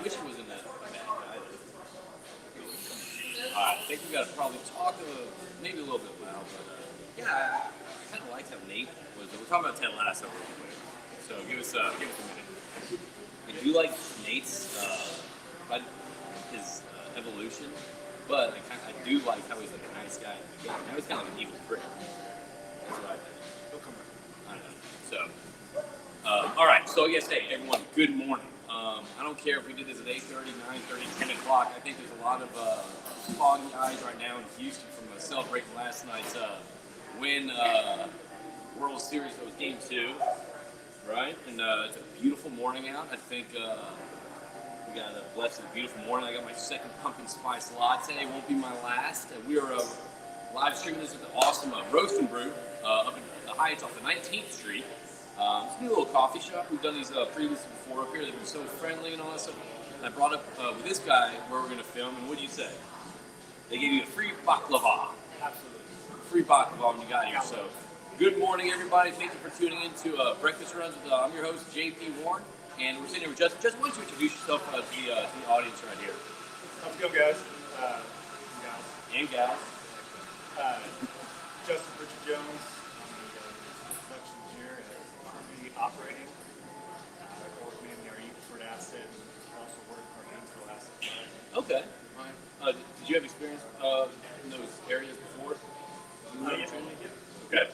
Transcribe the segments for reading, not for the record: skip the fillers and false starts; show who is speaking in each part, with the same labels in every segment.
Speaker 1: wish it wasn't that bad either. I think we got to probably talk maybe a little bit loud, but yeah, I kind of liked how Nate was. We're talking about Ted Lasso real quick, so give us a minute. I do like Nate's his evolution, but I do like how he's like a nice guy. Now he's kind of like an evil prick. That's what I think. He'll come around. I know. So, all right. So yes, hey everyone, good morning. I don't care if we did this at 8:30, 9:30, 10 o'clock. I think there's a lot of foggy eyes right now in Houston from celebrating last night's win World Series. That was Game 2, right? And it's a beautiful morning out. I think we got a blessed, beautiful morning. I got my second pumpkin spice latte. It won't be my last. We are live streaming this at the awesome Roast and Brew up in the Heights off the 19th Street. It's a new little coffee shop. We've done these previously before up here. They've been so friendly and all that stuff. And I brought up with this guy where we're going to film. And what did you say? They gave you a free baklava.
Speaker 2: Absolutely.
Speaker 1: Free baklava when you got here. So, good morning, everybody. Thank you for tuning in to Breakfast Runs with I'm your host, JP Warren. And we're sitting here with Justin. Justin, why don't you introduce yourself to the audience right here?
Speaker 2: How's it going, guys?
Speaker 1: And gals.
Speaker 2: Justin Prichard-Jones. I'm the production engineer at Trinity Operating. I work mainly our Eagleford asset and also work for our Haynesville asset.
Speaker 1: Okay. Did you have experience in those areas before?
Speaker 2: Yeah.
Speaker 1: Okay.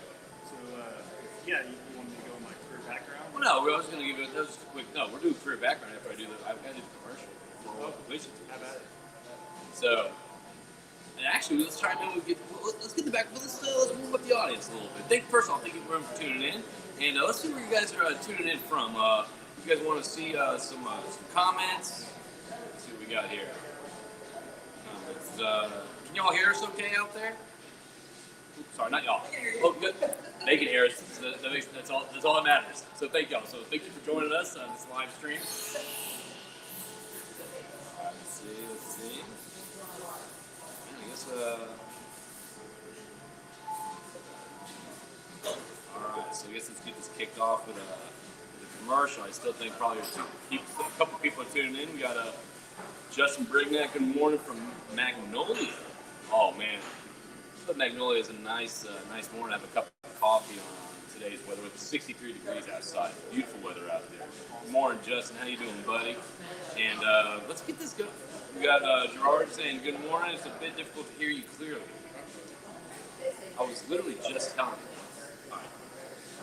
Speaker 2: So, you want me to go in my career background?
Speaker 1: Well, no, I was going to give it. That was just a quick. No, we're doing career background after I do the. I've got to do the commercial for completion.
Speaker 2: How about it?
Speaker 1: So, and actually, let's try to let's get the back. Let's warm up the audience a little bit. First of all, thank you for tuning in, and let's see where you guys are tuning in from. You guys want to see some comments? Let's see what we got here. Can y'all hear us okay out there? Oops, sorry, not y'all. Oh, good. They can hear us. That's all that matters. So thank y'all. So thank you for joining us on this live stream. All right, let's see. I guess, all right, so I guess let's get this kicked off with a commercial. I still think probably a couple people are tuning in. We got Justin Brignac, good morning from Magnolia. Oh man, but Magnolia is a nice morning. Have a cup of coffee on today's weather. It's 63 degrees outside. Beautiful weather out there. Good morning, Justin. How you doing, buddy? And let's get this going. We got Gerard saying good morning. It's a bit difficult to hear you clearly. I was literally just telling you. All right.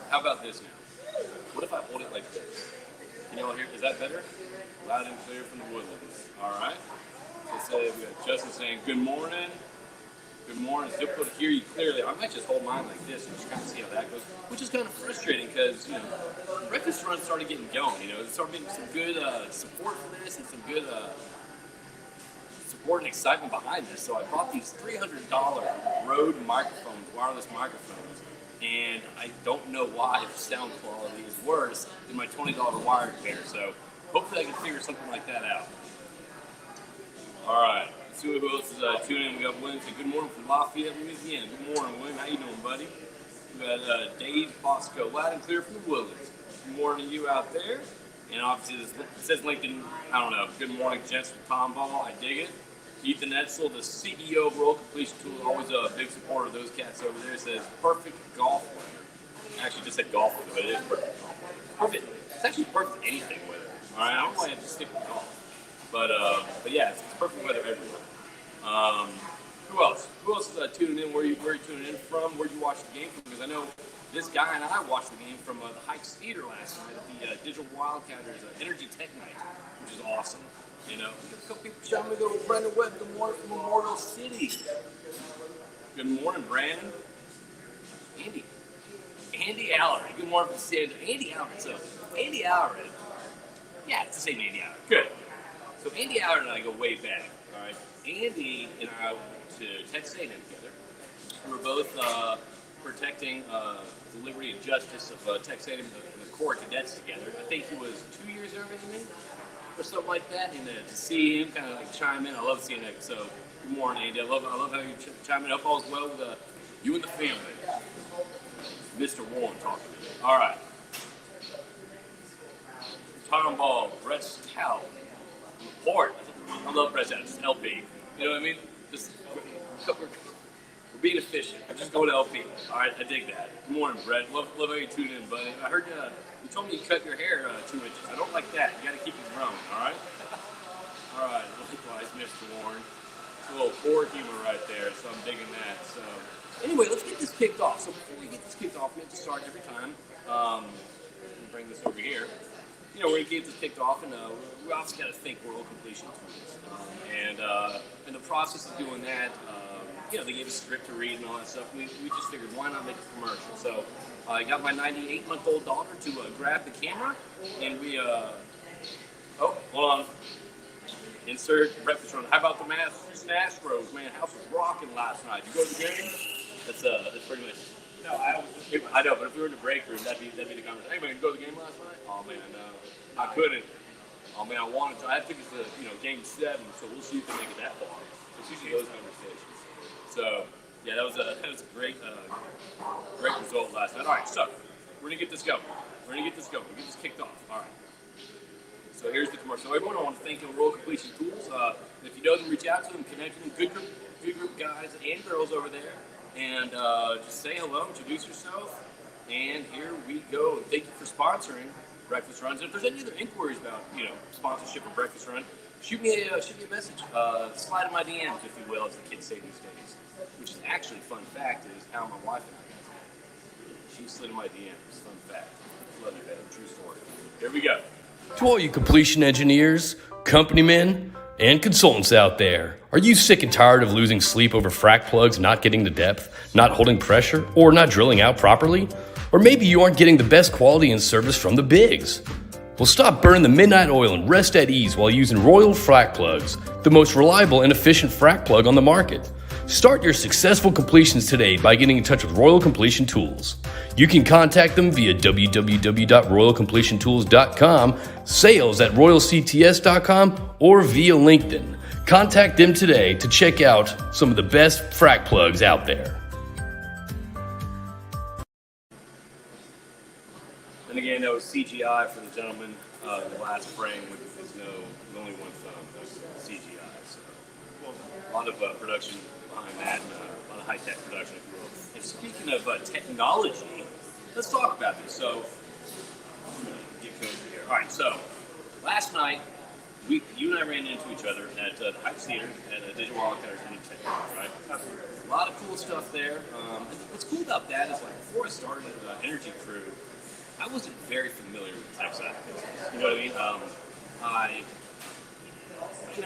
Speaker 1: How about this now? What if I hold it like this? Can y'all hear? Is that better? Loud and clear from the woodlands. All right. So we got Justin saying good morning. Good morning. It's difficult to hear you clearly. I might just hold mine like this and just kind of see how that goes, which is kind of frustrating because Breakfast Run started getting going. Started getting some good support for this and some good support and excitement behind this. So I bought these $300 Rode microphones, wireless microphones, and I don't know why the sound quality is worse than my $20 wired pair. So hopefully I can figure something like that out. All right. Let's see who else is tuning in. We got William. Good morning from Lafayette, Louisiana. Good morning, William. How you doing, buddy? We got Dave Bosco, loud and clear from the Woodlands. Good morning to you out there. And obviously, it says LinkedIn, I don't know. Good morning, gents from Tomball. I dig it. Ethan Edsel, the CEO of Roll Completion Tool, always a big supporter of those cats over there. Says perfect golf weather. I actually just said golf weather, but it is perfect golf weather. Perfect. It's actually perfect anything weather. All right, I don't know why I have to stick with golf. But yeah, it's perfect weather everywhere. Who else? Who else is tuning in? Where are you tuning in from? Where did you watch the game from? Because I know this guy and I watched the game from the Heights Theater last night at the Digital Wildcatters Energy Tech Night, which is awesome. A couple people showing me go Brandon Webb. Good morning from Memorial City. Good morning, Brandon. Andy Allery. Good morning from San Andy Allery. So Andy Allery. Yeah, it's the same Andy Allery. Good. So Andy Allery and I go way back. All right. Andy and I went to Texas A&M together. We were both protecting the liberty and justice of Texas A&M, the Corps of Cadets together. I think he was 2 years younger than me, or something like that. And to see him kind of like chime in, I love seeing that. So good morning, Andy. I love how you chime in. Up all as well with you and the family. Mr. Warren talking to you. All right. Tom Ball, Brett Stout. Port. I love Prichard-Jones, just LP. You know what I mean? Just we're being efficient. I'm just going to LP. All right, I dig that. Good morning, Brett. Love how you tune in, buddy. I heard you told me you cut your hair 2 inches. I don't like that. You got to keep it grown. All right. All right. Likewise, Mr. Warren. It's a little poor humor right there, so I'm digging that. So anyway, let's get this kicked off. So before we get this kicked off, we have to start every time. Let me bring this over here. You know, we're gonna get this kicked off, and we also got to think royal completion tools. And in the process of doing that, you know, they gave us a script to read and all that stuff. We just figured, why not make a commercial? So I got my 98-month-old daughter to grab the camera, and we oh, hold on. Insert breakfast run. How about the Smash Bros? Man, house was rocking last night. You go to the game? That's pretty much.
Speaker 2: No,
Speaker 1: I know, but if we were in the break room, that'd be the conversation. Hey man, you go to the game last night? Oh man, I couldn't. Oh man, I wanted to. I had tickets to game 7, so we'll see if we can make it that far. It's usually those conversations. So yeah, that was a great result last night. All right, so we're gonna get this going. We're gonna get this kicked off. All right. So here's the commercial. So everyone, I want to thank them, Royal Completion Tools. If you know them, reach out to them, connect with them. Good group guys and girls over there. And just say hello, introduce yourself. And here we go. Thank you for sponsoring Breakfast Runs. And if there's any other inquiries about sponsorship of Breakfast Run, shoot me a message. Slide in my DMs, if you will, as the kids say these days. Which is actually, fun fact, is how my wife and I met. She slid in my DMs. Fun fact. Love you, babe. True story. Here we go.
Speaker 3: To all you completion engineers, company men, and consultants out there, are you sick and tired of losing sleep over frac plugs not getting the depth, not holding pressure, or not drilling out properly? Or maybe you aren't getting the best quality and service from the bigs. Well, stop burning the midnight oil and rest at ease while using Royal Frac Plugs, the most reliable and efficient frac plug on the market. Start your successful completions today by getting in touch with Royal Completion Tools. You can contact them via www.royalcompletiontools.com, sales@royalcts.com, or via LinkedIn. Contact them today to check out some of the best frac plugs out there.
Speaker 1: And again, that was CGI for the gentleman in the last frame with only one thumb. That was CGI. So a lot of production behind that, and a lot of high-tech production, if you will. And speaking of technology, let's talk about this. So, I'm going to get cozy here. All right, so last night, you and I ran into each other at the Heights Theater at Digital Wildcatters in Technology, right? A lot of cool stuff there. What's cool about that is, like, before I started Energy Crew, I wasn't very familiar with the tech side of business. You know what I mean?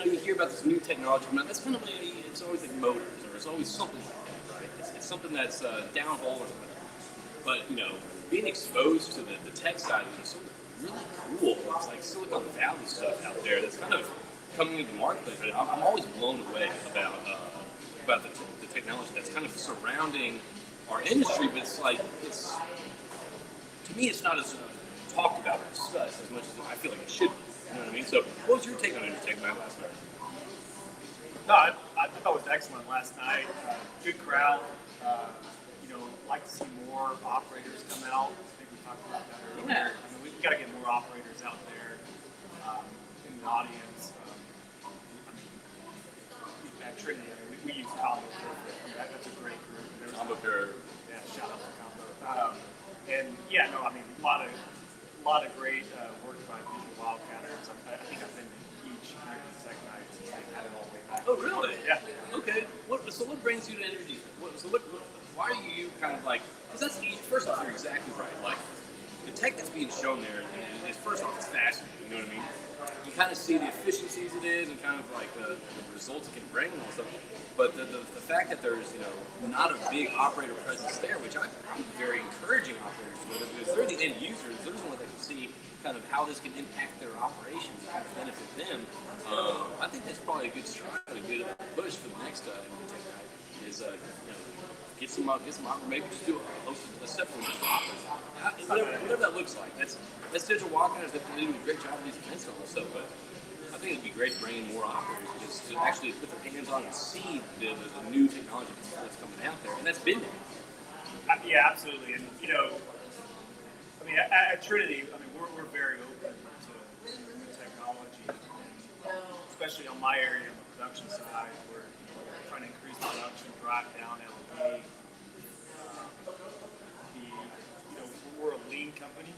Speaker 1: You hear about this new technology, but that's kind of it's always like motors, or it's always something like that, right? It's something that's downhole or something. But, being exposed to the tech side of it is something really cool. It's like Silicon Valley stuff out there that's kind of coming into the marketplace. I'm always blown away about the technology that's kind of surrounding our industry, but to me, it's not as talked about or discussed as much as I feel like it should be. You know what I mean? So, what was your take on Intertech night last night?
Speaker 2: No, I thought it was excellent last night. Good crowd. Like to see more operators come out. I think we talked about that earlier.
Speaker 1: Yeah.
Speaker 2: We got to get more operators out there in the audience. At Trinity, we use Combo. That's a great group.
Speaker 1: Combo Care.
Speaker 2: Yeah, shout out to Combo. A lot of great work by Digital Wildcatters. I think I've been to each second night since they had it all the way back.
Speaker 1: Oh, really?
Speaker 2: Yeah.
Speaker 1: Okay. So what brings you to Energy? Why are you kind of like? Because that's easy. First off, you're exactly right. Like the tech that's being shown there is first off, it's fascinating. You know what I mean? You kind of see the efficiencies it is, and kind of like the results it can bring and all stuff. But the fact that there's not a big operator presence there, which I'm very encouraging operators with, because they're the end users. They're the ones that can see kind of how this can impact their operations and kind of benefit them. I think that's probably a good stride, a good push for the next tech night. Is get some operators, maybe just do a separate whatever that looks like. That's Digital Wildcatters. They're doing a great job of these events and all that stuff, but I think it'd be great to bring in more operators just to actually put their hands on and see the new technology that's coming out there, and that's been there.
Speaker 2: Yeah, absolutely. And at Trinity, we're very open to new technology. And my area on the production side, we're trying to increase production, drive down LED. We're a lean company,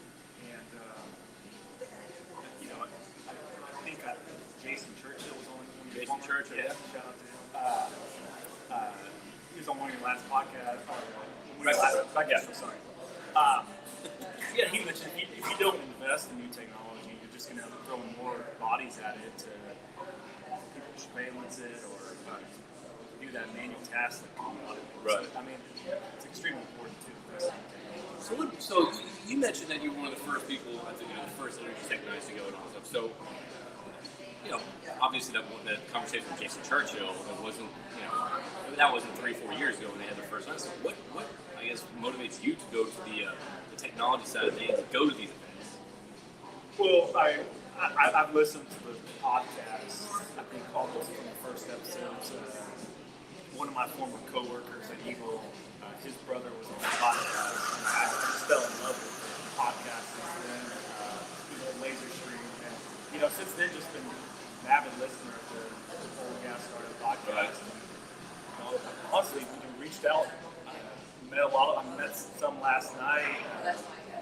Speaker 2: and I think Jason Churchill was on.
Speaker 1: Jason Churchill,
Speaker 2: yeah. Shout out to him. He was on one of your last podcasts. Sorry. Yeah, he mentioned if you don't invest in new technology, you're just going to throw more bodies at it to people surveillance it or do that manual task that come out of it.
Speaker 1: Right.
Speaker 2: So, I mean, it's extremely important to invest in technology.
Speaker 1: So you mentioned that you were one of the first people, I think, the first energy tech guys to go and all stuff. So, obviously that conversation with Jason Churchill, it wasn't, that wasn't 3-4 years ago when they had their first one. So what I guess motivates you to go to the technology side of things, go to these events?
Speaker 2: Well, I've listened to the podcast, I think almost from the first episodes. One of my former coworkers at Eagle, his brother was on the podcast, and I just fell in love with the podcast since then, Livestream, and since then just been an avid listener of the Oil and Gas Starter podcast. And, honestly, we reached out, I met some last night,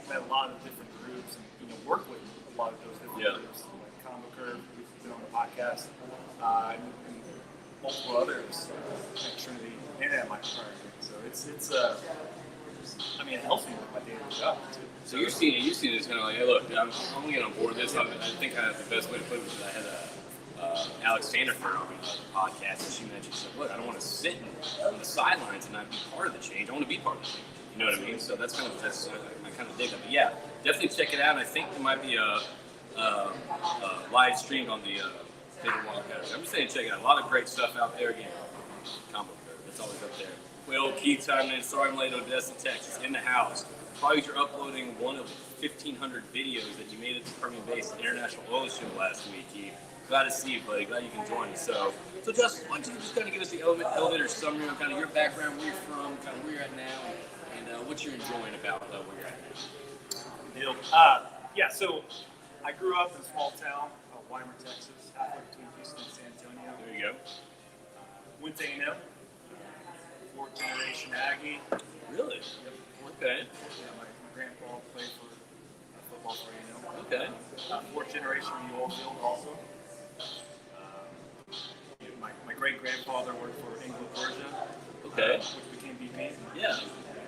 Speaker 2: met a lot of different groups, and worked with a lot of those different groups, like Combo Curve, who's been on the podcast, and multiple others, like Trinity, and my partner. So it's it helps me with my daily job too.
Speaker 1: So you're seeing it as kind of like, hey, look, I'm going to get on board with this. I think the best way to put it was I had Alex Sandiford on the podcast, and she mentioned, she said, look, I don't want to sit on the sidelines and not be part of the change. I want to be part of the change. You know what I mean? So that's I kind of dig that. But yeah, definitely check it out. And I think there might be a live stream on the Bigger Wildcat. I'm just saying, check it out. A lot of great stuff out there. Again, combo curve. It's always up there. Will Keith chiming in. Sorry I'm late, Odessa, Texas, in the house. Probably you're uploading one of 1,500 videos that you made at the Permian-based International Oil Show last week, Keith. Glad to see you, buddy. Glad you can join us. So Justin, why don't you just kind of give us the elevator summary of kind of your background, where you're from, kind of where you're at now, and what you're enjoying about where you're at now.
Speaker 2: Yeah, so I grew up in a small town, Weimar, Texas, halfway between Houston and San Antonio.
Speaker 1: There you go.
Speaker 2: Went to A&M, fourth generation Aggie.
Speaker 1: Really?
Speaker 2: Yep.
Speaker 1: Okay.
Speaker 2: Yeah, my grandpa played for football for A&M.
Speaker 1: Okay.
Speaker 2: Fourth generation in the oil field also. My great grandfather worked for Anglo-Persia.
Speaker 1: Okay.
Speaker 2: Which became BP.
Speaker 1: Yeah.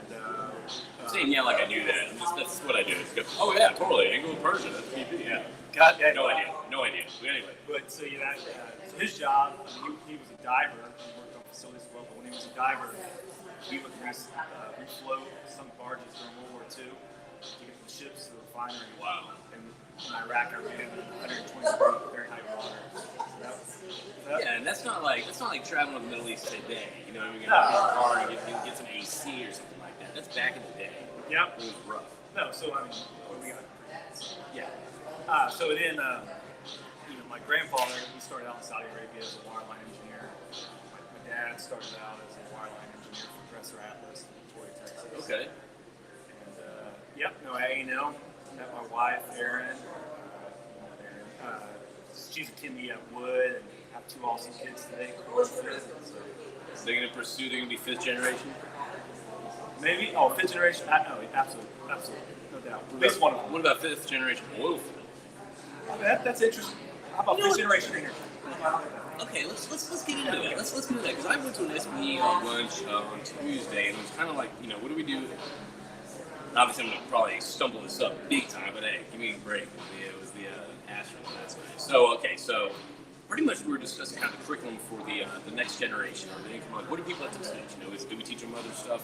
Speaker 2: And,
Speaker 1: saying yeah like I knew that. That's what I do. It's go, oh yeah, totally. Anglo-Persia, that's BP, yeah.
Speaker 2: God, yeah,
Speaker 1: no idea. But anyway.
Speaker 2: But so so his job, he was a diver. He worked on facilities as well. But when he was a diver, he would refloat some barges during World War II to get the ships to the refinery.
Speaker 1: Wow.
Speaker 2: And in Iraq, I ran 120 degree Fahrenheit water.
Speaker 1: Yeah, and that's not like traveling to the Middle East today. You know, you're gonna get a car and get some AC or something like that. That's back in the day.
Speaker 2: Yep.
Speaker 1: It was rough.
Speaker 2: No, so I mean, we got.
Speaker 1: Yeah.
Speaker 2: So then, my grandfather, he started out in Saudi Arabia as a wireline engineer. My dad started out as a wireline engineer for Dresser Atlas in Detroit, Texas.
Speaker 1: Okay.
Speaker 2: And A&M. Met my wife, Erin. She's a Kimmy at Wood, and have two awesome kids today.
Speaker 1: So they're gonna pursue. They're gonna be fifth generation.
Speaker 2: Maybe. Oh, fifth generation. No, absolutely, no doubt. At least one of them.
Speaker 1: What about fifth generation oil field?
Speaker 2: That's interesting. How about fifth generation energy?
Speaker 1: Okay, let's get into that. Let's do that because I went to an SBE on lunch on Tuesday, and it was kind of like, what do we do? Obviously, I'm gonna probably stumble this up big time, but hey, give me a break. It was the astronaut last night. So pretty much we were discussing kind of curriculum for the next generation or the income. What do people have to teach? Do we teach them other stuff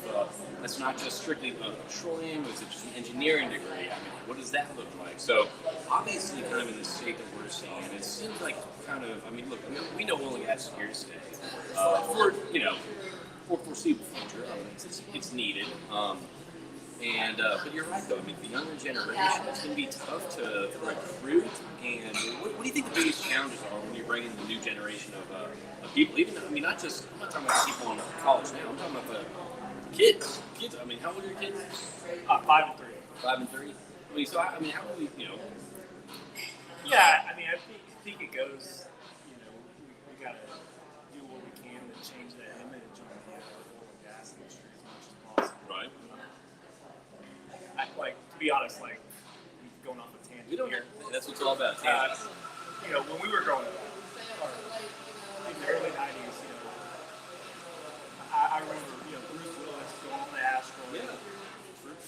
Speaker 1: that's not just strictly petroleum? Is it just an engineering degree? What does that look like? So obviously, kind of in the state that we're seeing, it seems like kind of. Look, we know oil and gas is here to stay for foreseeable future. It's needed. But you're right though. The younger generation, it's going to be tough to recruit. And what do you think the biggest challenges are when you bring in the new generation of people? Even I'm not talking about people in college now. I'm talking about the kids. Kids. How old are your kids?
Speaker 2: 5 and 3.
Speaker 1: 5 and 3. How do we?
Speaker 2: Yeah, I think it goes.
Speaker 1: We don't.
Speaker 2: here.
Speaker 1: That's what it's all about.
Speaker 2: You know, when we were growing up, in the early '90s, you know, I remember, you know, Bruce Willis going on the asteroid,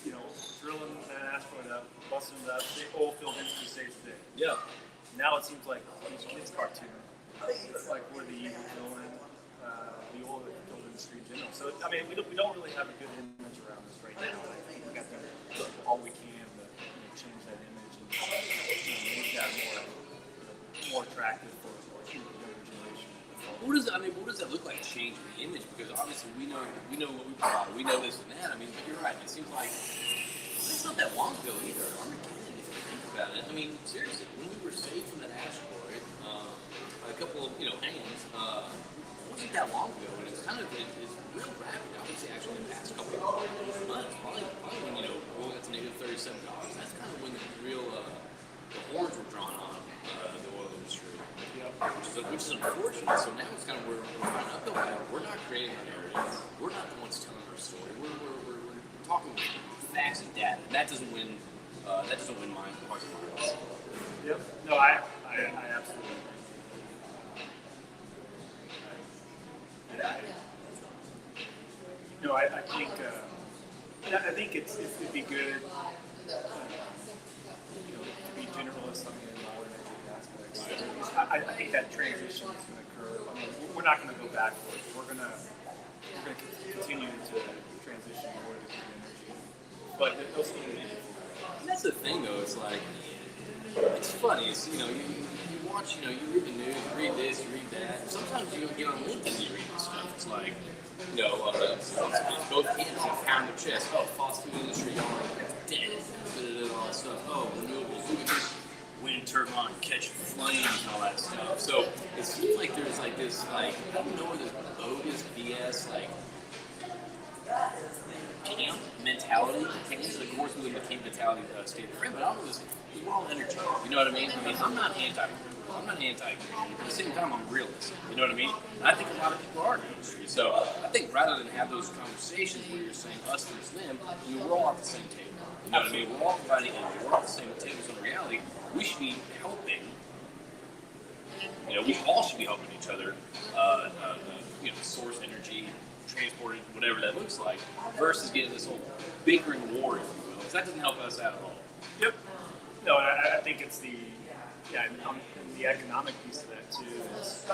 Speaker 2: you know, drilling that asteroid up, busting it up, the oil field industry saves the day.
Speaker 1: Yeah.
Speaker 2: Now it seems like these kids' cartoon, it's like we're the evil villain, the oil industry in general. So I mean, we don't really have a good image around us right now. I think we got to do all we can to change that image and make that more attractive for the younger generation.
Speaker 1: What does that look like, change the image? Because obviously we know what we provide, we know this and that. I mean, but you're right. It seems like it's not that long ago either. I'm kidding if you think about it. I mean, seriously, when we were saved from that asteroid, a couple of hands, it wasn't that long ago, and it's real rapid. I would say actually in the past couple of months, probably when oil got to -$37. That's kind of when the horns were drawn on the oil industry. Which is unfortunate. So now it's kind of where we're trying to uphill battle. We're not creating our narrative. We're not the ones telling our story. We're talking with facts and data. That doesn't win. That doesn't win my hearts and minds.
Speaker 2: Yep. No, I absolutely agree. I think it'd be good, to be generalist on the environmental aspects. I think that transition is going to occur. I mean, we're not going to go backwards. We're going to continue to transition more to green energy. But they'll still be meaningful.
Speaker 1: And that's the thing, though. It's like it's funny. It's you watch. You read the news, you read this, you read that. Sometimes you get on LinkedIn and you read this stuff. It's like. Both hands and pound the chest. Oh, fossil fuel industry, y'all are dead. All that stuff. Oh, renewables. Look at this wind turbine catching flames and all that stuff. So it seems like there's like this, I don't know, this bogus BS, camp mentality. Of course, we became mentality state of frame, but I don't know this. We're all energy. You know what I mean? I'm not anti-green. At the same time, I'm a realist. You know what I mean? And I think a lot of people are in the industry. So I think rather than have those conversations where you're saying us versus them, we're all at the same table. You know what I mean? We're all providing energy. We're all at the same table. So in reality, we should be helping. We all should be helping each other. Source energy, transport it, whatever that looks like, versus getting this whole bickering war, if you will. Because that doesn't help us out at all.
Speaker 2: Yep. No, I think it's the economic piece of that too. Is,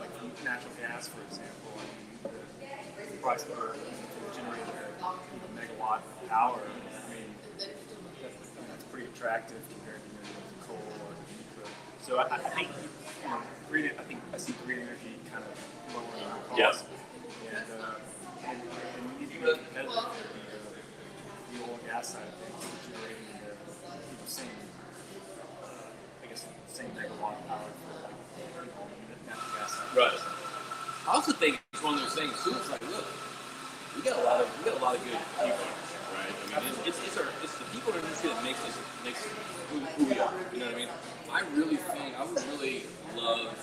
Speaker 2: like natural gas, for example. I mean, the price per generating a megawatt of power. I mean, that's pretty attractive compared to coal or nuclear. So I think green. I think I see green energy kind of lowering our costs. And we need to be competitive with the oil and gas side of things, generating the same, same megawatt power for natural gas side.
Speaker 1: Right. I also think it's one of those things too. It's like, look, we got a lot of good people, right? I mean, it's the people in the industry that makes who we are. You know what I mean? I would really love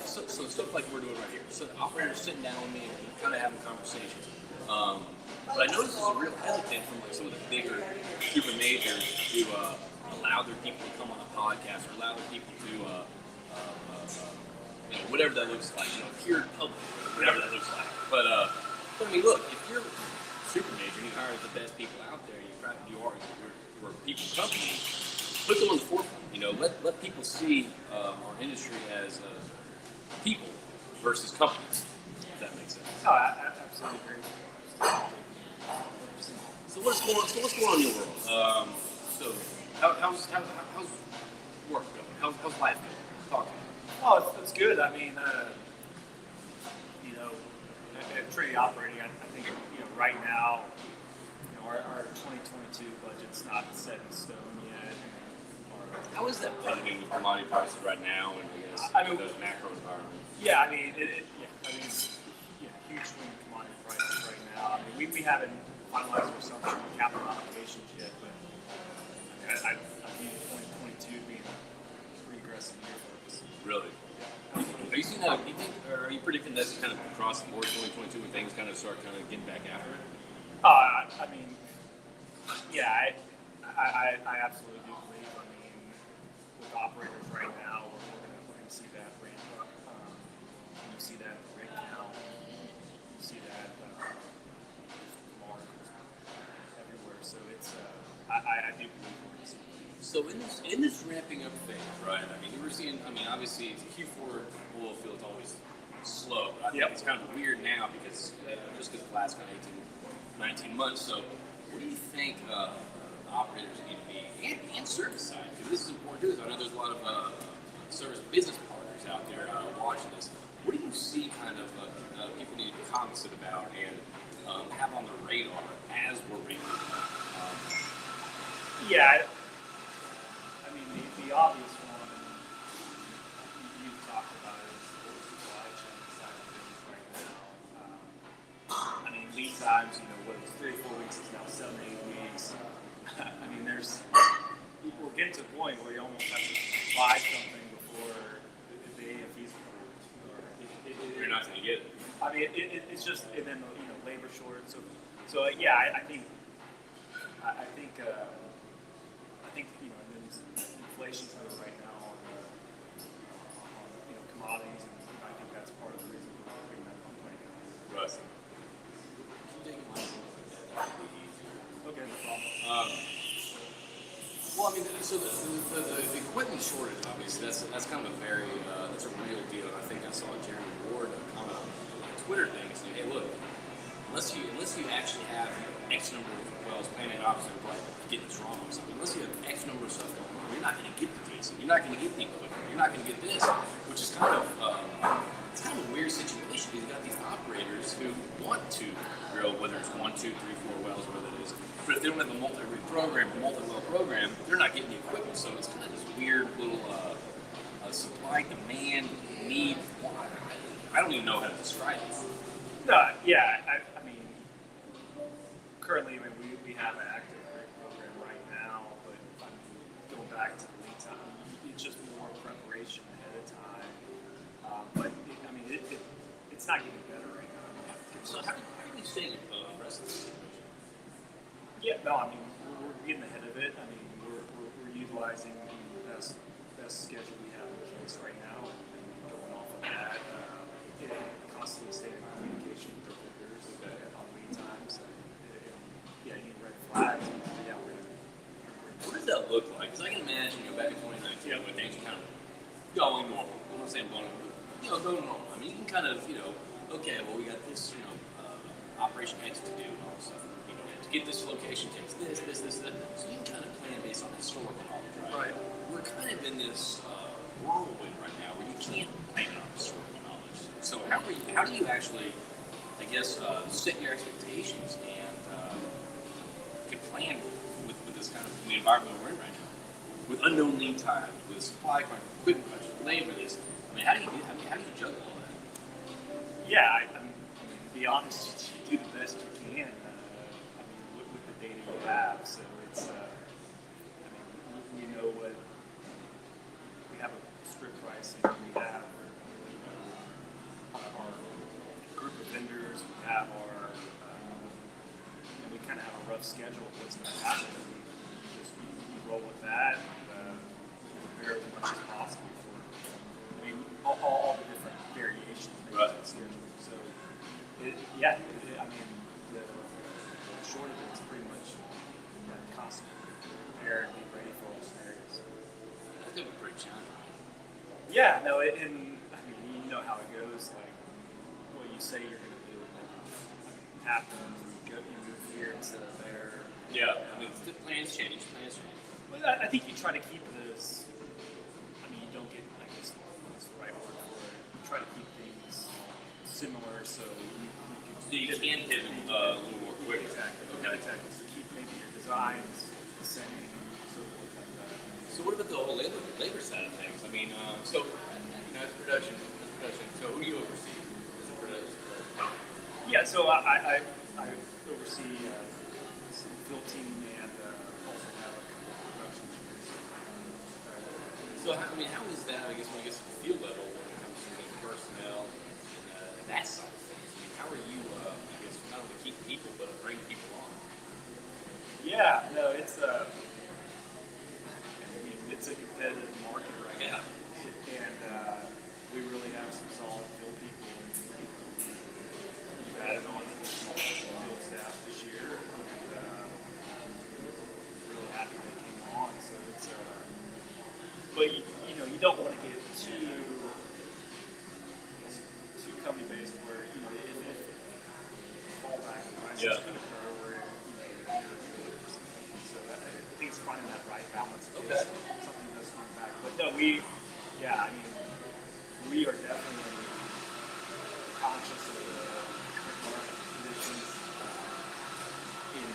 Speaker 1: so stuff like we're doing right here. So the operators sitting down with me and kind of having conversations. But I noticed there's a real hesitant from some of the bigger super majors to allow their people to come on a podcast or allow their people to whatever that looks like, appear in public, whatever that looks like. But I mean, look, if you're super major and you hire the best people out there, you're a people company, put them on the forefront. Let people see our industry as people versus companies. If that makes sense.
Speaker 2: No, I absolutely agree.
Speaker 1: So what's going on in your world? So how's work going? How's life going? Talk to me.
Speaker 2: Oh, it's good. I mean, at Trinity Operating, I think right now, our 2022 budget's not set in stone yet.
Speaker 1: How is that budgeting with commodity prices right now and those macro environments?
Speaker 2: Yeah, I mean, huge swing in commodity prices right now. I mean, we haven't finalized our assumption on capital allocations yet, but I view 2022 being a pretty aggressive year for us.
Speaker 1: Really? Are you seeing that? Are you predicting that's kind of across the board 2022 when things kind of start getting back after it?
Speaker 2: I mean, yeah, I absolutely do believe. I mean, with operators right now, we're gonna see that ramp up. You see that rig count. You see that markers everywhere. So it's I do believe we're gonna see.
Speaker 1: So in this ramping up phase, right? I mean, we're seeing. I mean, obviously Q4 oil field is always slow. But I think it's kind of weird now because just because the last kind of 18, 19 months. So, what do you think operators need to be, and service side? Because this is important too. I know there's a lot of service business partners out there watching this. What do you see kind of people need to be cognizant about and have on the radar as we're ramping up?
Speaker 2: Yeah, I mean the obvious one you've talked about is the supply chain side of things right now. I mean lead times, what it was 3 or 4 weeks is now 7 to 8 weeks. I mean we're getting to a point where you almost have to buy something before the AFE's approved.
Speaker 1: You're not going to get it.
Speaker 2: I mean it's just, and then labor short. So yeah, I think inflation's good right now on commodities, and I think that's part of the reason we're bringing that up right now.
Speaker 1: Russ.
Speaker 2: Okay, no problem.
Speaker 1: Well, I mean, so the equipment shortage, obviously, that's kind of a very that's a real deal. And I think I saw Jeremy Ward comment on a Twitter thing and saying, "Hey, look, unless you actually have X number of wells planning, obviously, like getting this wrong or something. Unless you have X number of stuff going on, you're not going to get the casing. You're not going to get the equipment. You're not going to get this, which is kind of it's kind of a weird situation because you've got these operators who want to drill, whether it's 1, 2, 3, 4 wells, whatever it is. But if they don't have a multi-rig program, a multi-well program, they're not getting the equipment. So it's kind of this weird little supply, demand, need. I don't even know how to describe it.
Speaker 2: No, yeah, I mean, currently, we have an active rig program right now, but going back to the lead time, it's just more preparation ahead of time. But it's not getting better right now.
Speaker 1: So how do you stay abreast of this situation?
Speaker 2: Yeah, no, I mean, we're getting ahead of it. I mean, we're utilizing the best schedule we have in place right now, and going off of that, constantly staying in communication with the vendors on lead times. Any red flags, yeah, we're
Speaker 1: What does that look like? Because I can imagine, back in 2019, when things were kind of going normal. I'm not saying going normal. I mean, you can kind of, okay, well, we got this, Operation X to do and all this stuff. To get this location takes this. So you can kind of plan based on historical knowledge, right? We're kind of in this whirlwind right now where you can't plan on historical knowledge. So how do you actually, I guess, set your expectations and can plan with this kind of the environment we're in right now, with unknown lead times, with supply crunch, equipment crunch, labor this. I mean, how do you juggle all that?
Speaker 2: Yeah, I mean, to be honest, you do the best you can. With the data you have, so it's. We know what we have a strict pricing. We have our group of vendors. We have our. And we kind of have a rough schedule of what's going to happen. We roll with that and prepare as much as possible for. All the different variations in the schedule. So, the short of it is pretty much constantly prepare and be ready for all scenarios.
Speaker 1: That's going to be pretty challenging.
Speaker 2: Yeah, no, and I mean, you know how it goes. Like, what you say you're going to do happens. You move here instead of there.
Speaker 1: Yeah, I mean, the plans change.
Speaker 2: But I think you try to keep this. I mean, you don't get, I guess, what's the right word for it. You try to keep things similar so
Speaker 1: you can hit a little more quick.
Speaker 2: Exactly. Okay. Exactly. So keep maybe your designs the same, so forth like that.
Speaker 1: So what about the whole labor side of things? I mean, so it's production. So who do you oversee? Is it production?
Speaker 2: Yeah. So I oversee the field team and also have a production engineers.
Speaker 1: So how is that? I guess when it gets to the field level, when it comes to the personnel and that side of things. I mean, how are you? I guess not only keep people, but bring people on.
Speaker 2: Yeah. No, it's it's a competitive market right
Speaker 1: Yeah.
Speaker 2: now, and we really have some solid field people. We've added on to the field staff this year, and really happy they came on. So it's but you know, you don't want to get too company based where if fallback right
Speaker 1: Yeah.
Speaker 2: going to occur where so I think it's finding that right balance.
Speaker 1: Okay.
Speaker 2: Something does come back, but no, we are definitely conscious of the market conditions in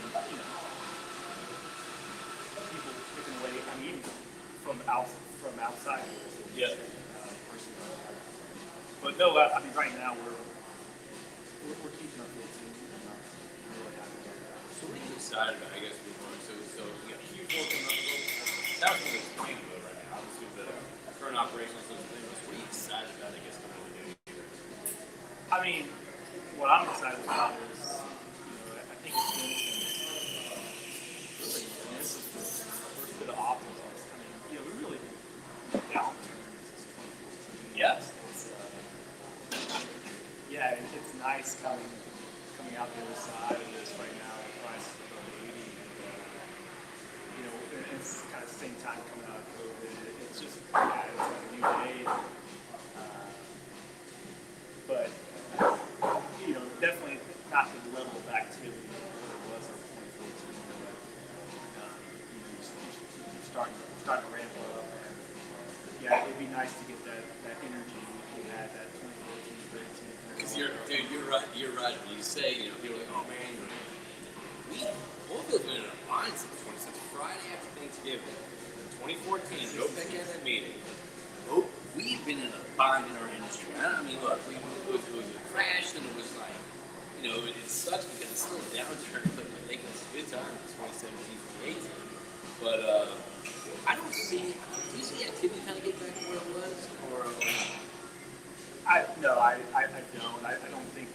Speaker 2: people picking away. I mean, from outside.
Speaker 1: Yeah.
Speaker 2: Personally. But no, I mean, right now we're keeping our field team. I'm really happy about that.
Speaker 1: So what are you excited about? I guess so you got huge work coming up. That's what it's playing with right now. Obviously, the current operations those things. What are you excited about? I guess coming into the new year.
Speaker 2: I mean, what I'm excited about is, I think it's been really, this is the first bit of optimism. I mean, we really downturned since 2014.
Speaker 1: Yes.
Speaker 2: It's nice coming out the other side of this right now. The price is above 80. And, it's kind of the same time coming out of COVID. It's just, it's like a new day. But, definitely not the level of activity that it was in 2014. You're starting to ramp up. And, it'd be nice to get that energy we had that 2014, 13.
Speaker 1: Because you're right. When you say, people are like, oh man, both of us been in a line since Friday after Thanksgiving, 2014. Go back in that meeting. We've been in a bind in our industry. I mean, look, it was a crash, and it was like, it sucks because it's still a downturn, but I think it's a good time. It's 2017, 2018. But I don't see. Do you see activity kind of get back to where it was, or?
Speaker 2: I don't. I don't think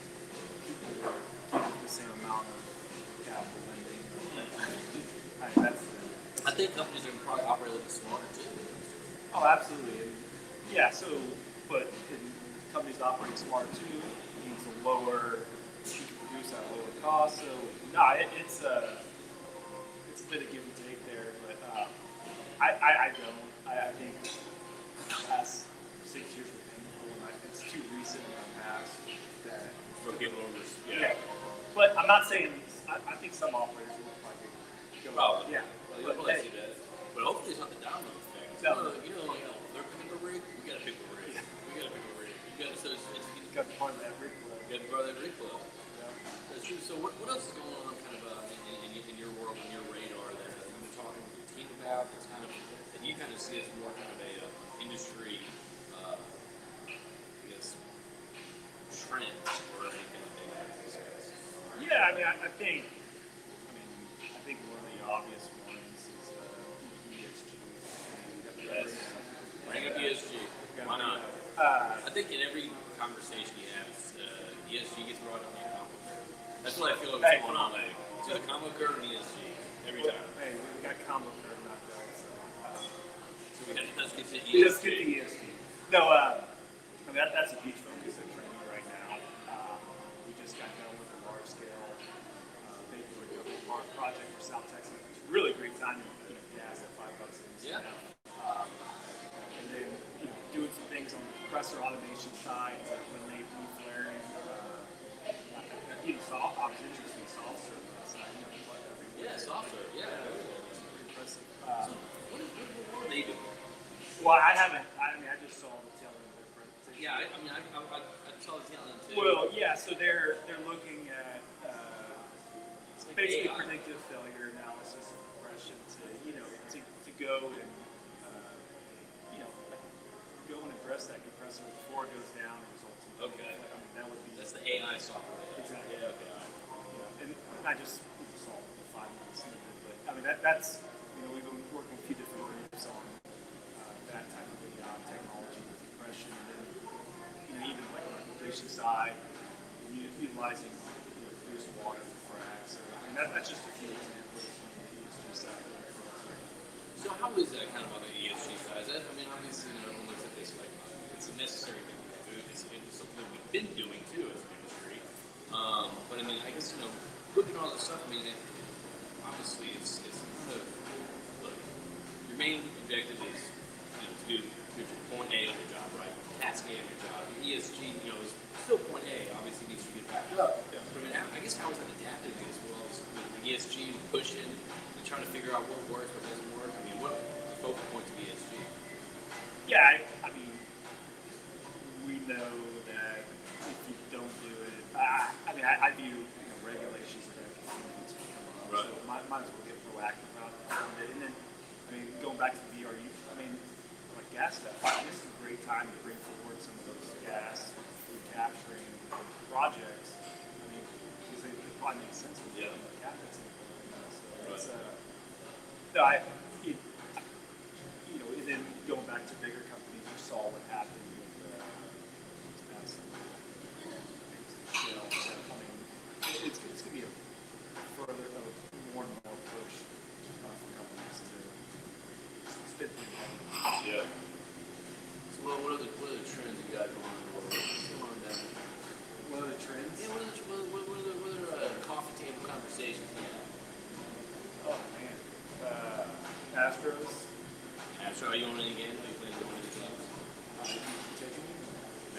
Speaker 2: people are getting the same amount of capital lending.
Speaker 1: I think companies are probably operate a little bit smarter too.
Speaker 2: Oh, absolutely. But companies operating smart too means you can produce at a lower cost. So it's a bit of give and take there. But I don't. I think the past 6 years were painful, and it's too recent in the past that
Speaker 1: For people over,
Speaker 2: yeah. But I'm not saying. I think some operators will probably go.
Speaker 1: Probably.
Speaker 2: Yeah.
Speaker 1: But hey, see that. But hopefully it's not the domino effect.
Speaker 2: No.
Speaker 1: They're picking a rig. We gotta pick a rig. We gotta pick a rig. You gotta
Speaker 2: Got to part of that rig club.
Speaker 1: you gotta borrow that rig club.
Speaker 2: Yeah.
Speaker 1: That's true. So what else is going on kind of in your world, on your radar that you've been talking with your team about? That's kind of that you kind of see as more kind of a industry, I guess, trend or anything that they have to discuss.
Speaker 2: Yeah, I think one of the obvious ones is ESG.
Speaker 1: Yes. Bring up ESG. Why not? I think in every conversation you have, ESG gets brought on the combo curve. That's what I feel like what's going on lately. It's the combo curve and ESG every time.
Speaker 2: Hey, we got combo curve knocked out.
Speaker 1: So let's get to ESG.
Speaker 2: Let's get to ESG. No, that's a huge focus at Trinity right now. We just got done with a large scale vapor recovery project for South Texas. It's really great timing. Gas at $5 a
Speaker 1: Yeah.
Speaker 2: And then doing some things on the compressor automation side to eliminate flaring. I was interested in soft serve side.
Speaker 1: Yeah, software. Yeah.
Speaker 2: Pretty impressive.
Speaker 1: So what are they doing?
Speaker 2: Well, I haven't. I just saw the tail end of their presentation.
Speaker 1: Yeah, I saw the tail end too.
Speaker 2: Well, yeah. So they're looking at
Speaker 1: like
Speaker 2: basically
Speaker 1: AI.
Speaker 2: predictive failure analysis of compression to go and go and address that compressor before it goes down and results in
Speaker 1: Okay.
Speaker 2: that would be
Speaker 1: That's the AI software.
Speaker 2: exactly.
Speaker 1: Yeah, okay.
Speaker 2: And not just solve the 5 minutes needed, but that's we've been working with a few different groups on that type of technology with compression, and then even like on the completion side, utilizing produced water for fracs. So that's just a few examples on the ESG side.
Speaker 1: So how is that kind of on the ESG it's a necessary thing to do. It's something that we've been doing too as an industry. But I mean, I guess looking at all this stuff, I mean, obviously it's kind of look. Your main objective is to do your point A of your job, right? Task A of your job. Your ESG, is still point A. Obviously needs to get backed up. Yeah. But I mean, I guess how is that adapted to as well as the ESG pushing and trying to figure out what works, what doesn't work? I mean, what the focal points of ESG?
Speaker 2: Yeah, I mean, we know that if you don't do it, I view regulations that
Speaker 1: right.
Speaker 2: So might as well get proactive around it. And then, I mean, going back to the VRU, I mean, like gas stuff, this is a great time to bring forward some of those gas capturing projects. I mean, because they probably make sense with the CapEx. So it's, and then going back to bigger companies, you saw what happened with Shell. So, I mean, it's going to be a further, more and more push for companies to spend money.
Speaker 1: Yeah. So what are the trends you got going on in the world? Come on down.
Speaker 2: What are the trends?
Speaker 1: Yeah, what are the coffee table conversations now?
Speaker 2: Oh man, Astros.
Speaker 1: Astro, are you on any games? Are you playing one of the games?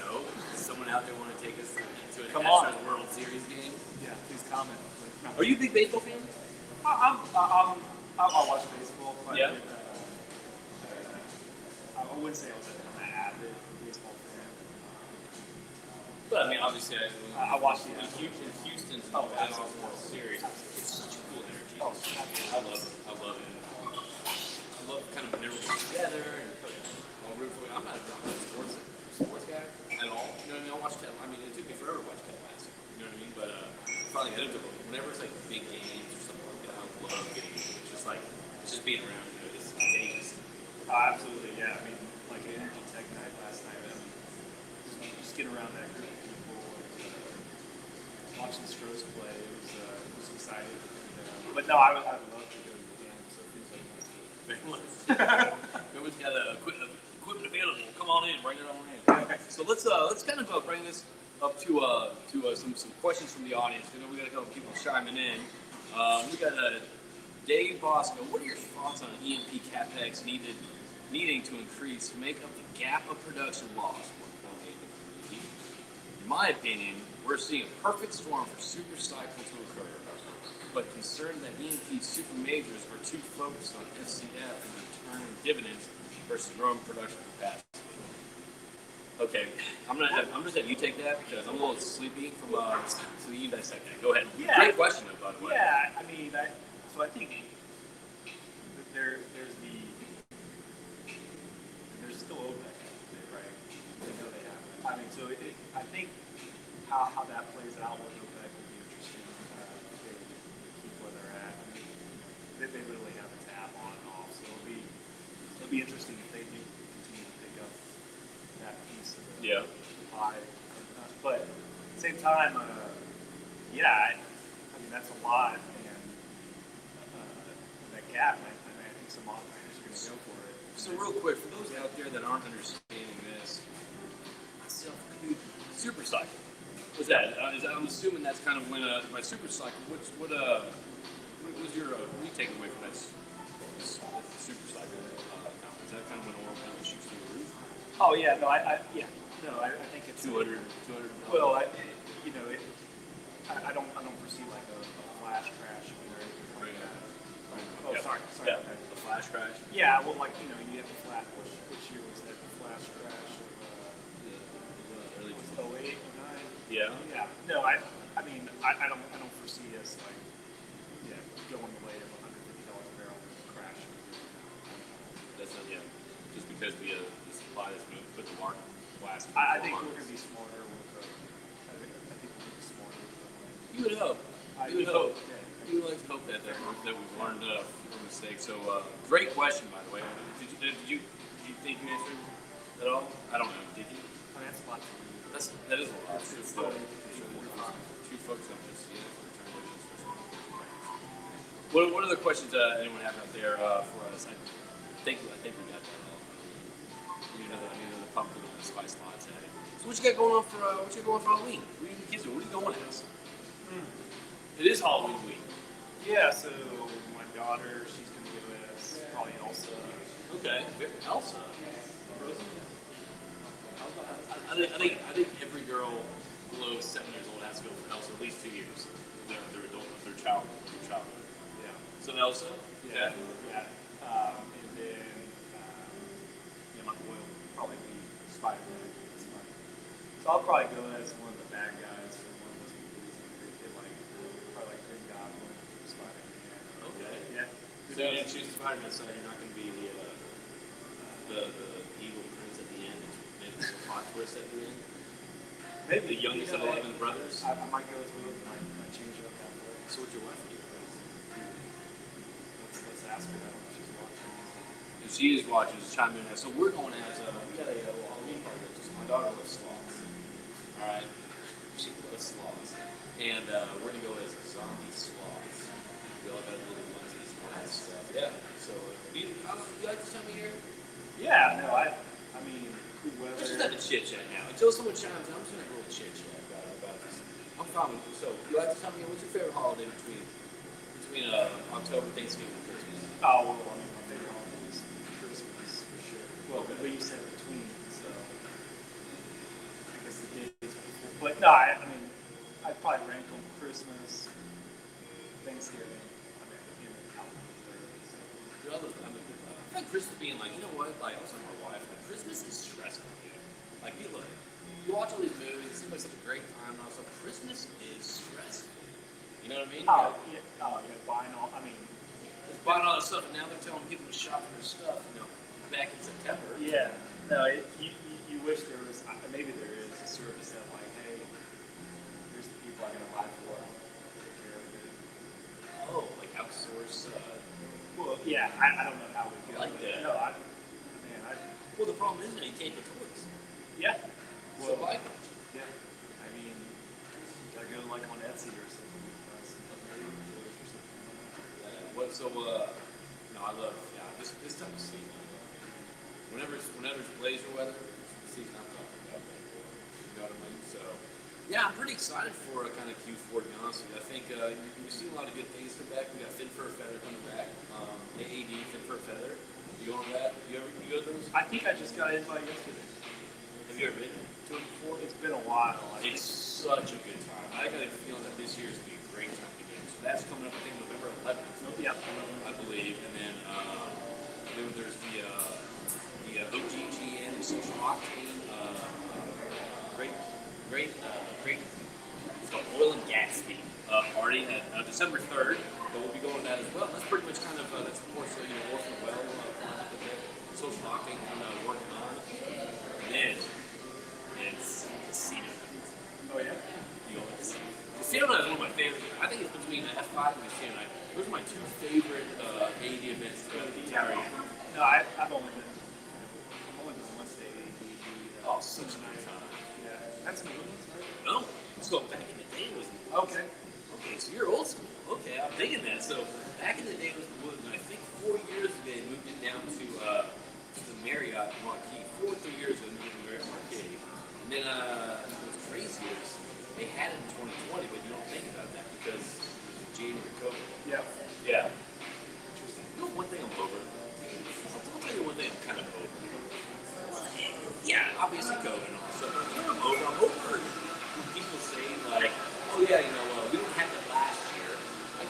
Speaker 1: No. Does someone out there want to take us to an Astros World Series game?
Speaker 2: Yeah, please comment. No.
Speaker 1: Are you a big baseball fan?
Speaker 2: I'll watch baseball, but
Speaker 1: yeah.
Speaker 2: I wouldn't say I was an avid baseball fan.
Speaker 1: But I mean, obviously,
Speaker 2: I watched the
Speaker 1: Houston's Astros World Series. It's such a cool energy. I love it. I love kind of when everyone's together and all root for it. I'm not a sports guy at all. You know what I mean? I watch Ted. I mean, it took me forever to watch Ted Lasso. You know what I mean? But finally, I did. Whenever it's like big games or something like that, I love getting into it. It's just being around. It's contagious.
Speaker 2: Absolutely, yeah. I mean, like Energy Tech Night last night. I mean, just getting around that group of people, watching Stros play. It was exciting. But no, I would love to go to the game. So things like that.
Speaker 1: Everyone's got equipment available. Come on in, bring it on in. So let's kind of bring this up to some questions from the audience. I know we got a couple people chiming in. We got Dave Bosco. What are your thoughts on E&P capex needing to increase to make up the gap of production loss? In my opinion, we're seeing a perfect storm for super cycle to occur, but concerned that E&P super majors are too focused on FCF and returning dividends versus growing production capacity. Okay, I'm just have you take that because I'm a little sleepy from so you dissect that. Go ahead.
Speaker 2: Yeah.
Speaker 1: Great question though, by the way.
Speaker 2: Yeah, I mean, so I think there's still OPEC, right? They know they have it. I mean, so I think how that plays out with OPEC will be interesting. They keep where they're at. I mean, they literally have a tab on and off, so it'll be interesting if they do continue to pick up that piece of the pie. But at the same time, I mean that's a lot, and that gap, I think some operators are going to go for it.
Speaker 1: So real quick, for those out there that aren't understanding this, super cycle. What's that? I'm assuming that's kind of when by super cycle. What was your what do you take away from that super cycle? Is that kind of when oil kind of shoots through the roof?
Speaker 2: Oh yeah, no, I think it's
Speaker 1: 200.
Speaker 2: Well, I don't foresee like a flash crash or anything like that. Oh,
Speaker 1: yeah.
Speaker 2: sorry.
Speaker 1: Yeah, the flash crash.
Speaker 2: Yeah, well, like you have the flash. Which year was that? The flash crash of
Speaker 1: Early
Speaker 2: 08, 09?
Speaker 1: Yeah.
Speaker 2: Yeah. No, I mean, I don't foresee us like going the way of $150 a barrel crash.
Speaker 1: That's not just because the supply that's moved, but the market last.
Speaker 2: I think we're going to be smarter with. I think we're going to be smarter with the money.
Speaker 1: You would hope.
Speaker 2: You would hope. Yeah.
Speaker 1: You would like to hope that we've learned from mistakes. So great question, by the way. Did you think you answered at all? I don't know. Did you?
Speaker 2: I mean, that's a lot to read.
Speaker 1: That is a lot. It's too focused on this. What other questions anyone have out there for us? I think we got that all. the pumpkin and the spice latte. So what you got going on for Halloween? What are you kids doing? What are you going as? It is Halloween week.
Speaker 2: Yeah, so my daughter, she's going to go as probably Elsa.
Speaker 1: Okay, Elsa. I think every girl below 7 years old has to go for Elsa at least 2 years. Their child.
Speaker 2: Yeah.
Speaker 1: So Elsa.
Speaker 2: Yeah. And then my boy will probably be Spider-Man. So I'll probably go as one of the bad guys from one of those movies. Probably like Green Goblin, Spider-Man.
Speaker 1: Okay.
Speaker 2: Yeah.
Speaker 1: So you didn't choose Spider-Man, so you're not going to be the evil prince at the end. Maybe there's a plot twist at the end.
Speaker 2: Maybe
Speaker 1: The youngest of 11 brothers.
Speaker 2: I might go as well. I might change it up halfway.
Speaker 1: So what's your wife do?
Speaker 2: Let's ask her that when she's watching.
Speaker 1: If she is watching, just chime in. So we're going as we got a Halloween party. My daughter loves sloths. All right, she loves sloths, and we're gonna go as zombie sloths. We all got little onesies and all that stuff. Yeah. So you like this time of year?
Speaker 2: Yeah, no, I mean, cool weather.
Speaker 1: Let's just have a chit chat now. Until someone chimes in, I'm just gonna have a little chit chat about this. I'm fine with you. So you like this time of year? What's your favorite holiday between October, Thanksgiving, and Christmas?
Speaker 2: Oh, well, I mean, my favorite holiday is Christmas, for sure. Well, but you said between, so I guess the days before. But no, I mean, I'd probably rank them Christmas, Thanksgiving, I mean, Halloween third. So.
Speaker 1: I like Christmas being like, you know what? Like, I was telling my wife, like, Christmas is stressful, dude. Like, you watch all these movies, it seems like such a great time, and I was like, Christmas is stressful. You know what I mean?
Speaker 2: Buying all, I mean,
Speaker 1: buying all that stuff, and now they're telling people to shop for their stuff, back in September.
Speaker 2: yeah. No, you wish there was, maybe there is a service that like, hey, here's the people I'm going to buy for. Take care of it.
Speaker 1: Oh, like outsource.
Speaker 2: Well, yeah, I don't know how we go.
Speaker 1: I like that.
Speaker 2: No,
Speaker 1: Well, the problem is now you can't get toys.
Speaker 2: yeah.
Speaker 1: So buy them.
Speaker 2: Yeah. I mean, you gotta go like on Etsy or something.
Speaker 1: I love this time of season. Whenever it's blazer weather, it's the season I'm talking about. You know what I mean? So, yeah, I'm pretty excited for kind of Q4, to be honest with you. I think we've seen a lot of good things come back. We got Fin for a Feather coming back. AAD, Fin for a Feather. You go on that? You go to those?
Speaker 2: I think I just got in by yesterday.
Speaker 1: Have you ever been to it before?
Speaker 2: It's been a while.
Speaker 1: It's such a good time. I got a feeling that this year is going to be a great time to get. So that's coming up, I think, November 11th.
Speaker 2: Yeah.
Speaker 1: I believe. And then there's the OGG and the Social Octane great it's called Oil and Gas Theme party at December 3rd. But we'll be going to that as well. That's pretty much kind of that's of course Orphan Well Social Octane kind of working on. And then it's Casino Night.
Speaker 2: Oh yeah.
Speaker 1: You know, Casino Night is one of my favorites. I think it's between F5 and Casino Night. Those are my two favorite AD events throughout the entire year.
Speaker 2: No, I've only been once to AD.
Speaker 1: Oh, such a nice time.
Speaker 2: Yeah. That's new ones, right?
Speaker 1: No, so back in the day it was.
Speaker 2: Okay.
Speaker 1: Okay, so you're old school. Okay, I'm digging that. So back in the day it was I think 4 years ago they moved it down to the Marriott Marquis. 3 years ago they moved to the Marriott Marquis. And then what's crazy is they had it in 2020, but you don't think about that because January COVID.
Speaker 2: Yeah.
Speaker 1: Yeah. Interesting. You know one thing I'm over? I'll tell you one thing I'm kind of over. Yeah, obviously COVID and all that stuff. But you know what I'm over when people say like, oh yeah, we didn't have it last year. I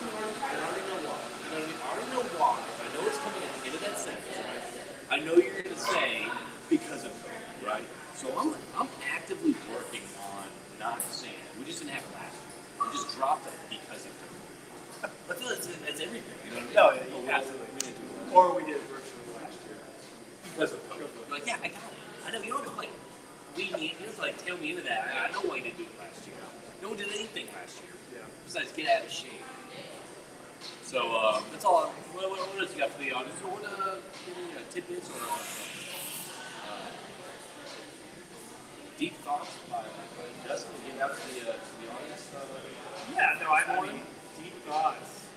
Speaker 1: already know why. You know what I mean? I already know why. I know it's coming at the end of that sentence, right? I know you're going to say because of COVID, right? So I'm actively working on not saying it. We just didn't have it last year. We just dropped it because of COVID. I feel that's everything. You know what I mean?
Speaker 2: No, yeah, absolutely. Or we did it virtually last year.
Speaker 1: Because of COVID. Like, yeah, I got it. I know. You don't have to tell me into that. I know why you didn't do it last year. No one did anything last year.
Speaker 2: Yeah.
Speaker 1: Besides get out of shape. So that's all. What else you got for the audience? What any tidbits or deep thoughts by Justin to give out to the audience?
Speaker 2: Yeah, no, I mean, deep thoughts.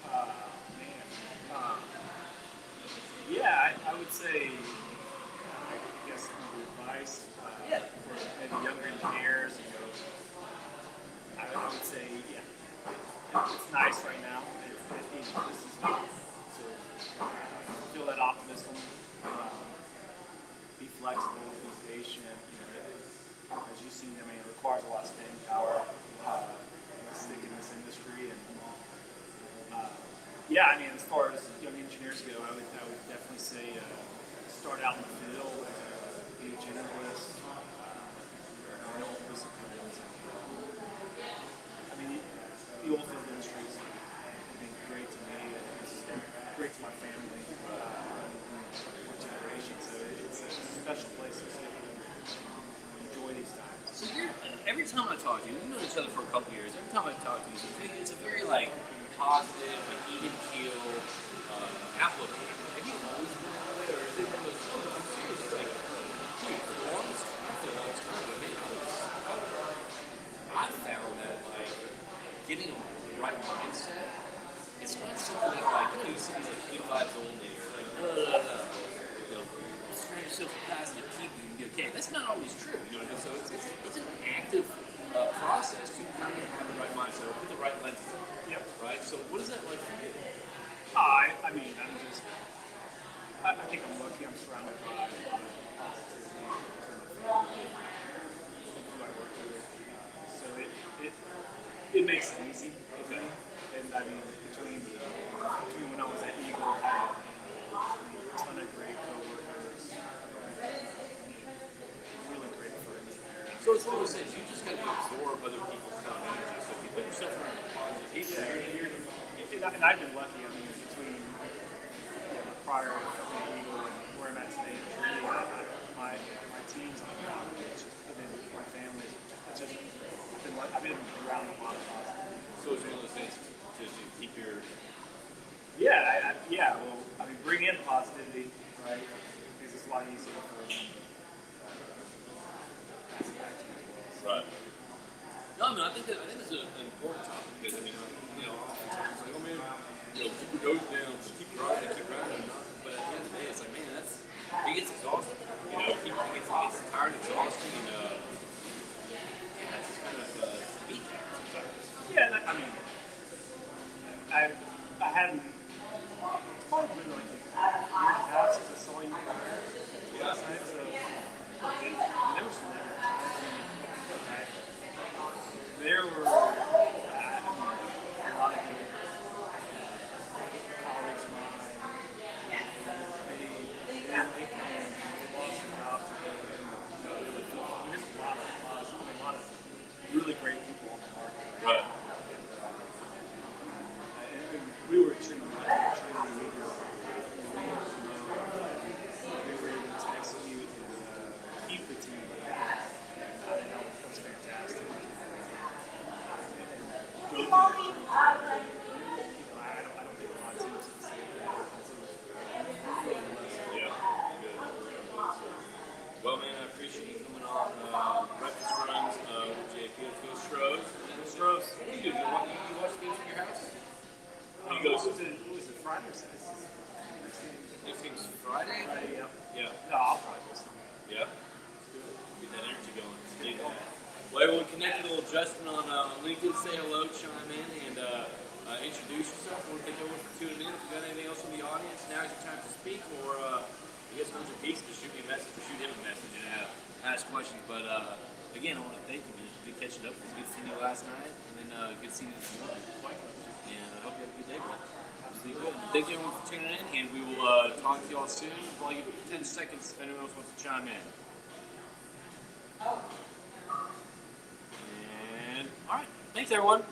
Speaker 2: Yeah, I would say, I guess number flexible, be patient. As you've seen, it requires a lot of staying power to stick in this industry. And as far as young engineers go, I would definitely say start out in the field, be a generalist. Don't listen to the oil field industry has been great to me. It's been great to my family for generations. So it's a special place to stay. Enjoy these times.
Speaker 1: So every time I talk to you, we've known each other for a couple years. Every time I talk to you, it's a very like positive, like even keel outlook. Have you always been that way, or is it one of those? I'm serious. It's like, dude, for the longest time, I found that like getting the right mindset. It's not something that like you see like good vibes only, or like surround yourself with positive people, you can be okay. That's not always true. You know what I mean? So it's an active process to kind of have the right mindset or put the right lenses on.
Speaker 2: Yep.
Speaker 1: Right? So what is that like for you?
Speaker 2: I think I'm lucky. I'm surrounded by positivity from who I work with. So it makes it easy. Okay. And between when I was at Eagle, I had a ton of great coworkers, really great friends there.
Speaker 1: So it's one of those things, you just got to absorb other people's kind of energy. So if you put yourself around positive people,
Speaker 2: And I've been lucky. Between prior to Eagle and where I'm at today, really, my teams on the college, and then my family, I've been around a lot of positive.
Speaker 1: so it's one of those things to keep your
Speaker 2: Bring in positivity, right? Because it's a lot easier for them to pass it back to you as well.
Speaker 1: right. No, I think that's an important topic because oftentimes like, oh man, keep your nose down, just keep grinding. But at the end of the day, it's like, man, it gets exhausting. People it gets tired, exhausting, and that's just kind of beat that sometimes.
Speaker 2: Yeah, I hadn't. It's probably been like a year and a half since I saw you last night, so there was some there were a lot of good colleagues of mine. They came and lost their jobs together. There's a lot of really great people on the market.
Speaker 1: Right.
Speaker 2: And we were extremely lucky. Trinity they were able to execute and keep the team. That was fantastic. I don't think a lot of teams can say that.
Speaker 1: Yeah. Well, man, I appreciate you coming on breakfast runs with JP. Let's go Stros.
Speaker 2: Stros.
Speaker 1: What do you do? You watch games from your house?
Speaker 2: Was it Friday or Saturday?
Speaker 1: Next game's Friday?
Speaker 2: Yep.
Speaker 1: Yeah.
Speaker 2: No, I'll probably listen.
Speaker 1: Yeah. Get that energy going. Dig that. Well, everyone connect with little Justin on LinkedIn. Say hello, chime in, and introduce yourself. I want to thank everyone for tuning in. If you got anything else from the audience, now's your time to speak. Or you guys know your piece, just shoot me a message or shoot him a message and ask questions. But again, I want to thank you, man. Good catching up. It was good seeing you last night, and then good seeing you this morning. And I hope you have a good day, bro. Thank you everyone for tuning in, and we will talk to you all soon. I'll give it 10 seconds if anyone else wants to chime in. And all right, thanks everyone.